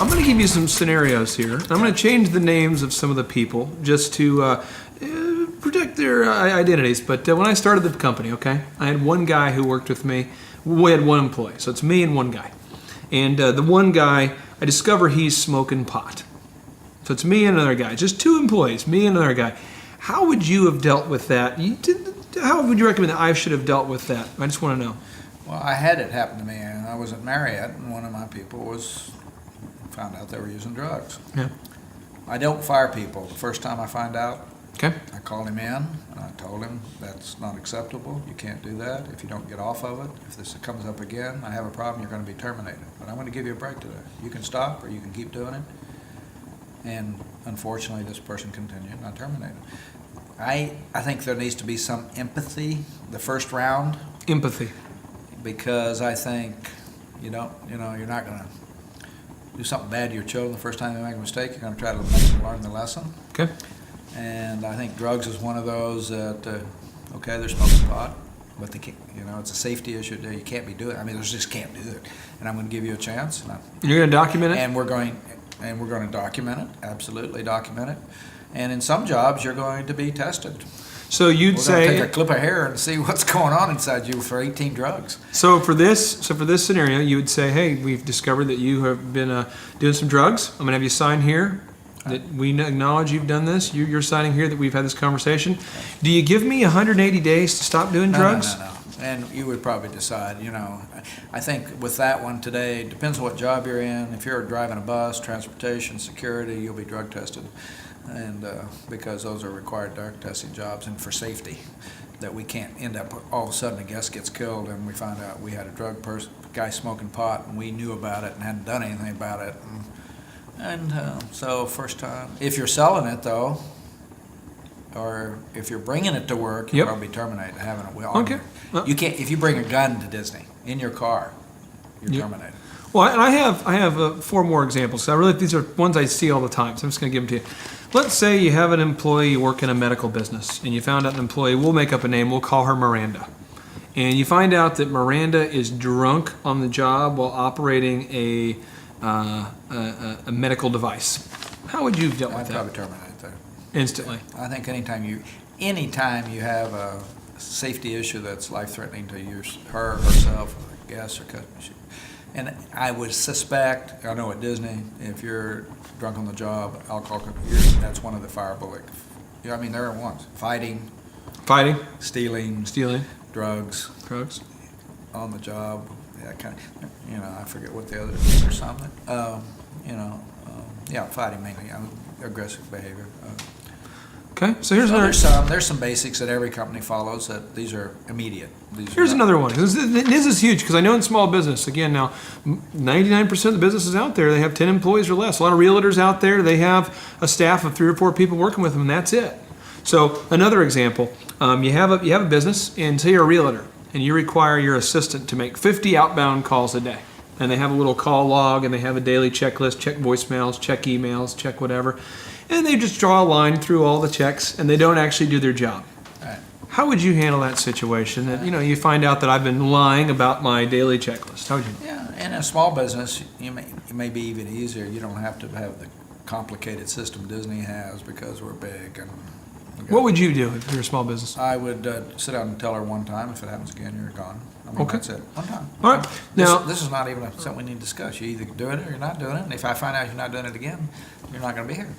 I'm going to give you some scenarios here. I'm going to change the names of some of the people just to protect their identities. But when I started the company, okay, I had one guy who worked with me. We had one employee, so it's me and one guy. And the one guy, I discover he's smoking pot. So it's me and another guy, just two employees, me and another guy. How would you have dealt with that? How would you recommend that I should have dealt with that? I just want to know. Well, I had it happen to me, and I was at Marriott, and one of my people found out they were using drugs. Yeah. I don't fire people. The first time I find out, Okay. I called him in, and I told him that's not acceptable. You can't do that. If you don't get off of it, if this comes up again, I have a problem, you're going to be terminated. But I'm going to give you a break today. You can stop, or you can keep doing it. And unfortunately, this person continued, and I terminated. I think there needs to be some empathy the first round, Empathy. because I think you're not going to do something bad to your children the first time they make a mistake. You're going to try to make them learn the lesson. Okay. And I think drugs is one of those that, okay, they're smoking pot, but they can't, it's a safety issue. You can't be doing it. I mean, they just can't do it. And I'm going to give you a chance. You're going to document it? And we're going to document it, absolutely document it. And in some jobs, you're going to be tested. So you'd We're going to say, take a clip of hair and see what's going on inside you for 18 drugs. so for this scenario, you would say, hey, we've discovered that you have been doing some drugs. I'm going to have you sign here that we acknowledge you've done this. You're signing here that we've had this conversation. Do you give me 180 days to stop doing drugs? No. And you would probably decide, I think with that one today, it depends on what job you're in. If you're driving a bus, transportation, security, you'll be drug tested. And because those are required drug testing jobs, and for safety, that we can't end up all of a sudden a guest gets killed and we find out we had a guy smoking pot and we knew about it and hadn't done anything about it. And so first time, if you're selling it though, or if you're bringing it to work, you're going to be terminated having it on Okay. you. You can't, if you bring a gun to Disney in your car, you're terminated. Well, and I have 4 more examples. So these are ones I see all the time. So I'm just going to give them to you. Let's say you have an employee you work in a medical business, and you found out an employee. We'll make up a name. We'll call her Miranda. And you find out that Miranda is drunk on the job while operating a medical device. How would you have dealt with I'd that? probably terminate there. Instantly. I think anytime you have a safety issue that's life-threatening to her, herself, or guests, or customers, and I would suspect, I know at Disney, if you're drunk on the job, alcohol, that's one of the fireable. There are ones. Fighting, stealing, drugs on the job. That kind of, I forget what the other, or something. Fighting mainly, aggressive behavior. Okay, so here's another. There's some basics that every company follows that these are immediate. Here's another one. This is huge because I know in small business, again now, 99% of the businesses out there, they have 10 employees or less. A lot of realtors out there, they have a staff of 3 or 4 people working with them, and that's it. So another example, you have a business, and say you're a realtor, and you require your assistant to make 50 outbound calls a day. And they have a little call log, and they have a daily checklist, check voicemails, check emails, check whatever. And they just draw a line through all the checks, and they don't actually do their job. Right. How would you handle that situation? That you find out that I've been lying about my daily checklist. How would you? Yeah, in a small business, it may be even easier. You don't have to have the complicated system Disney has because we're big. And what would you do if you're a small business? I would sit down and tell her one time. If it happens again, you're gone. Okay. That's it. One time. All right. Now, this is not even something we need to discuss. You're either doing it or you're not doing it. And if I find out you're not doing it again, you're not going to be here.